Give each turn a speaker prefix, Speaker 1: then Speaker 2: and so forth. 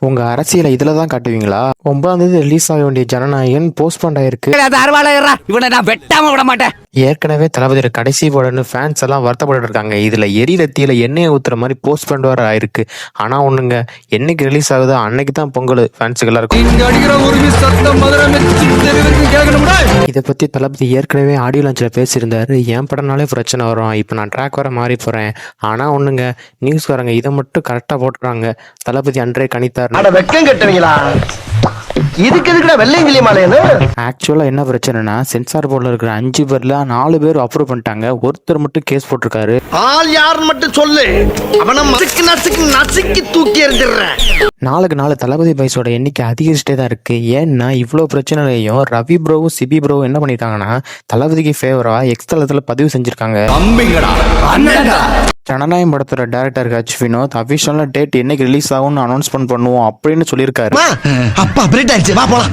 Speaker 1: உங்க அரசியலை இதுல தான் காட்டுவீங்களா? 9ஆம் தேதி ரிலீஸ் ஆக வேண்டிய ஜனநாயகன் போஸ்ட்போன் ஆயிருக்கு.
Speaker 2: இவனை நான் வெட்டாம விட மாட்டேன்.
Speaker 1: ஏற்கனவே தளபதி கடைசி படம்னு ஃபேன்ஸ் எல்லாம் வருத்தப்பட்டு இருக்காங்க. இதுல எரியில எண்ணெயை ஊத்துற மாதிரி போஸ்ட்போன் வேற ஆயிருக்கு. ஆனா ஒண்ணுங்க, என்னைக்கு ரிலீஸ் ஆகுதோ அன்னைக்கு தான் பொங்கல் ஃபேன்ஸுக்கு எல்லாருக்கும். இதை பத்தி தளபதி ஏற்கனவே ஆடியோ லான்ச்ல பேசியிருந்தாரு. என் படம்னாலே பிரச்சனை வரும், இப்ப நான் ட்ராக் வர மாறி போறேன். ஆனா ஒண்ணுங்க, நியூஸ்காரங்க இதை மட்டும் கரெக்டா போட்டுறாங்க. தளபதி அன்றே கணித்தார்.
Speaker 3: வெக்கம் கட்டுவீங்களா? இதுக்கு எதுக்குடா வெள்ளையங்கிலி மாலையன்னு?
Speaker 1: ஆக்சுவலா என்ன பிரச்சனைனா, சென்சார் போர்டில் இருக்கிற 5 பேர்ல 4 பேர் அப்ரூவ் பண்ணிட்டாங்க. ஒருத்தர் மட்டும் கேஸ் போட்டிருக்காரு.
Speaker 3: ஆள் யாருன்னு மட்டும் சொல்லு, அவனை நசுக்கு நசுக்கு நசுக்கி தூக்கி எறிஞ்சிடுறேன்.
Speaker 1: நாளுக்கு நாள் தளபதி பைஸோட எண்ணிக்கை அதிகரிச்சுட்டே தான் இருக்கு. ஏன்னா இவ்வளோ பிரச்சனையும் ரவி ப்ரோவும் சிபி ப்ரோவும் என்ன பண்ணிட்டாங்கன்னா, தளபதிக்கு ஃபேவரா எக்ஸ் தளத்தில் பதிவு செஞ்சிருக்காங்க. ஜனநாயகம் படத்தோட டைரக்டர் ஹச் வினோத் அபிஷியலான டேட் என்னைக்கு ரிலீஸ் ஆகும்னு அனௌன்ஸ்மெண்ட் பண்ணுவோம் அப்படின்னு சொல்லியிருக்காரு.
Speaker 3: அப்பா பிரேட் ஆயிடுச்சு, வா போலாம்.